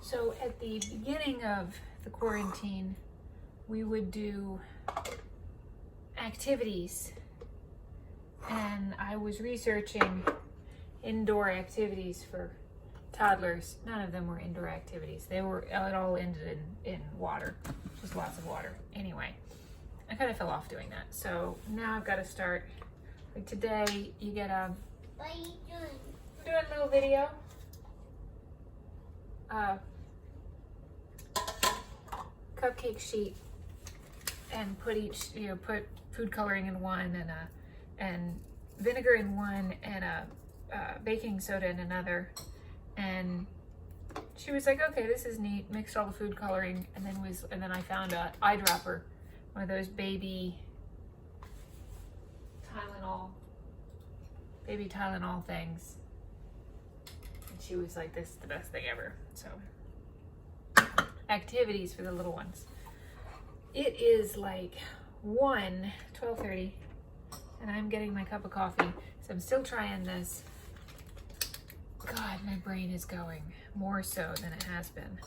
So at the beginning of the quarantine, we would do activities, and I was researching indoor activities for toddlers. None of them were indoor activities. It all ended in water, just lots of water. Anyway, I kind of fell off doing that. So now I've got to start, like today, you get What are you doing? we're doing a little video. Cupcake sheet, and put food coloring in one, and vinegar in one, and a baking soda in another. And she was like, okay, this is neat. Mixed all the food coloring, and then I found a eyedropper, one of those baby Tylenol things. And she was like, this is the best thing ever. So activities for the little ones. It is like 12:30, and I'm getting my cup of coffee. So I'm still trying this. God, my brain is going more so than it has been.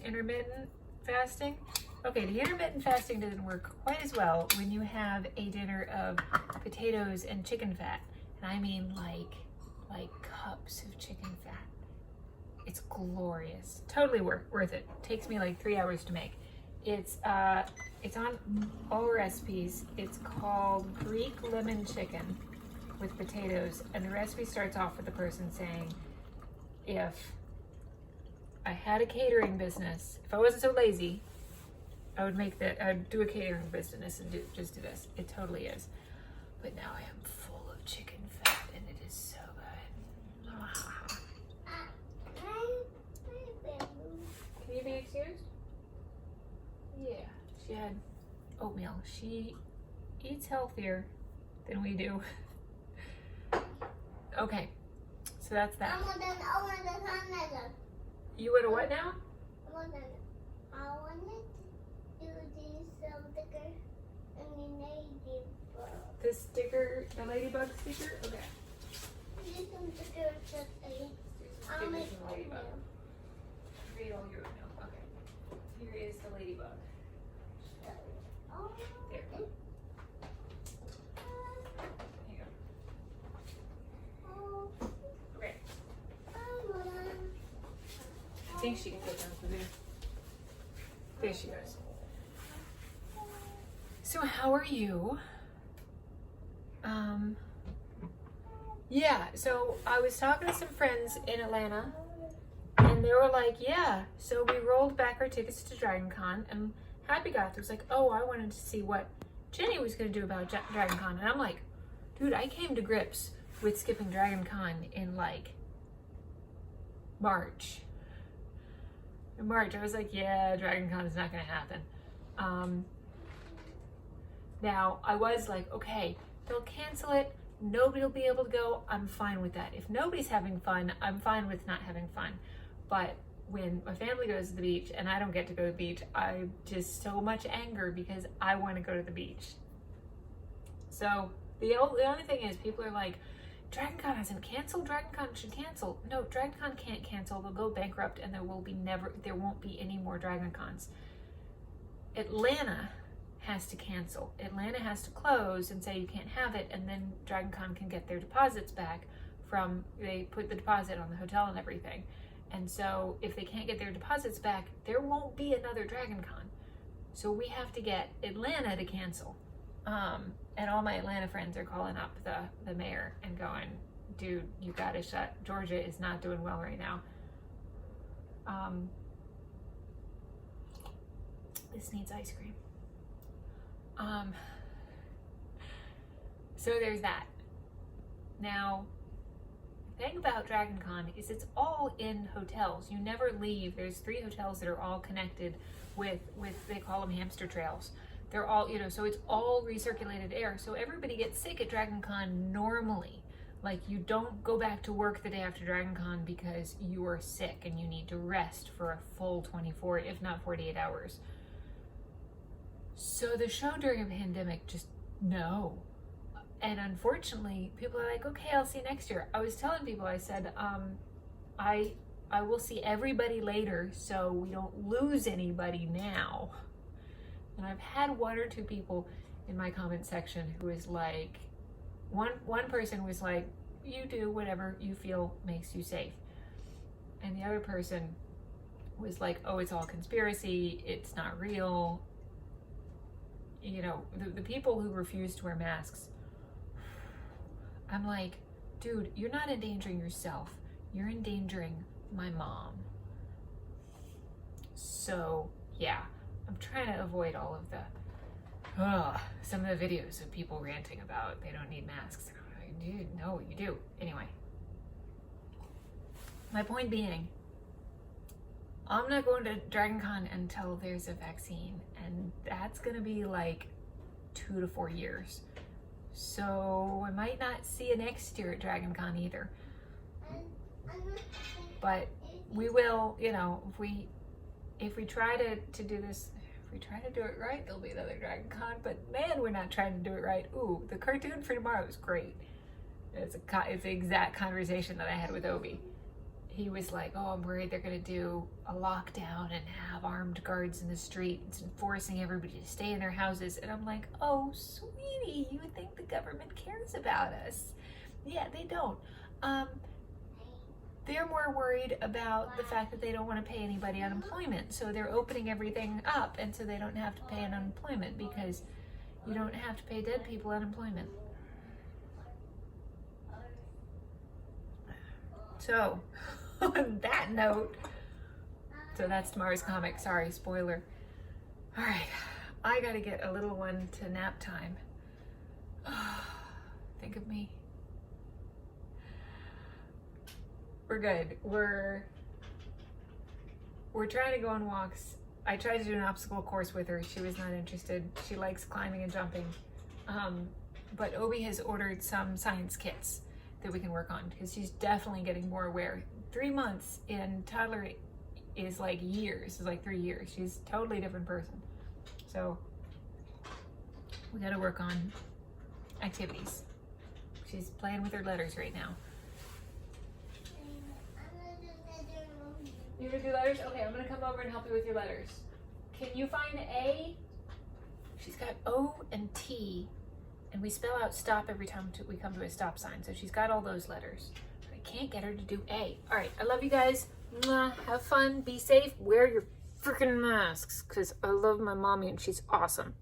Intermittent fasting. Okay, the intermittent fasting doesn't work quite as well when you have a dinner of potatoes and chicken fat. And I mean like cups of chicken fat. It's glorious. Totally worth it. Takes me like 3 hours to make. It's on all recipes. It's called Greek lemon chicken with potatoes, and the recipe starts off with the person saying, if I had a catering business, if I wasn't so lazy, I'd do a catering business and just do this. It totally is. But now I am full of chicken fat, and it is so good. Can you be excused? Yeah, she had oatmeal. She eats healthier than we do. Okay, so that's that. You want to what now? I want to do this sticker and the ladybug. The sticker, the ladybug sticker? Okay. This one sticker just I'll make ladybug. Read all your oatmeal. Okay. Here is the ladybug. Oh. There. Here you Oh. go. Okay. I think she can fit down through there. There she goes. So how are you? Yeah, so I was talking to some friends in Atlanta, and they were like, yeah, so we rolled back our tickets to DragonCon, and Happy Goth was like, oh, I wanted to see what Jenny was going to do about DragonCon. And I'm like, dude, I came to grips with skipping DragonCon in like March. In March, I was like, yeah, DragonCon is not going to happen. Now, I was like, okay, they'll cancel it. Nobody will be able to go. I'm fine with that. If nobody's having fun, I'm fine with not having fun. But when my family goes to the beach and I don't get to go to the beach, I just so much anger because I want to go to the beach. So the only thing is, people are like, DragonCon hasn't canceled. DragonCon should cancel. No, DragonCon can't cancel. They'll go bankrupt, and there won't be any more DragonCons. Atlanta has to cancel. Atlanta has to close and say you can't have it, and then DragonCon can get their deposits back they put the deposit on the hotel and everything. And so if they can't get their deposits back, there won't be another DragonCon. So we have to get Atlanta to cancel. And all my Atlanta friends are calling up the mayor and going, dude, you gotta shut. Georgia is not doing well right now. This needs ice cream. So there's that. Now, the thing about DragonCon is it's all in hotels. You never leave. There's 3 hotels that are all connected with they call them hamster trails. They're all, so it's all recirculated air. So everybody gets sick at DragonCon normally. Like, you don't go back to work the day after DragonCon because you are sick and you need to rest for a full 24, if not 48 hours. So the show during a pandemic, just no. And unfortunately, people are like, okay, I'll see you next year. I was telling people, I said, I I will see everybody later so we don't lose anybody now. And I've had one or two people in my comment section who is like, one person was like, you do whatever you feel makes you safe. And the other person was like, oh, it's all conspiracy, it's not real. You know, the people who refuse to wear masks, I'm like, dude, you're not endangering yourself, you're endangering my mom. So yeah, I'm trying to avoid all of the some of the videos of people ranting about they don't need masks. Dude, no, you do. Anyway, my point being, I'm not going to DragonCon until there's a vaccine, and that's gonna be like 2 to 4 years. So I might not see you next year at DragonCon either. But we will, you know, if we try to do this, if we try to do it right, there'll be another DragonCon. But man, we're not trying to do it right. Ooh, the cartoon for tomorrow is great. It's the exact conversation that I had with Obi. He was like, oh, I'm worried they're gonna do a lockdown and have armed guards in the streets and forcing everybody to stay in their houses. And I'm like, oh, sweetie, you would think the government cares about us. Yeah, they don't. They're more worried about the fact that they don't want to pay anybody unemployment. So they're opening everything up, and so they don't have to pay an unemployment, because you don't have to pay dead people unemployment. So, on that note, so that's tomorrow's comic. Sorry, spoiler. All right, I gotta get a little one to nap time. Think of me. We're good. We're trying to go on walks. I tried to do an obstacle course with her. She was not interested. She likes climbing and jumping. But Obi has ordered some science kits that we can work on, because she's definitely getting more aware. 3 months in toddler is like years, is like 3 years. She's a totally different person. So we got to work on activities. She's playing with her letters right now. You're gonna do letters? Okay, I'm gonna come over and help you with your letters. Can you find A? She's got O and T, and we spell out stop every time we come to a stop sign. So she's got all those letters. But I can't get her to do A. All right, I love you guys. Mwah. Have fun, be safe, wear your freaking masks, because I love my mommy and she's awesome.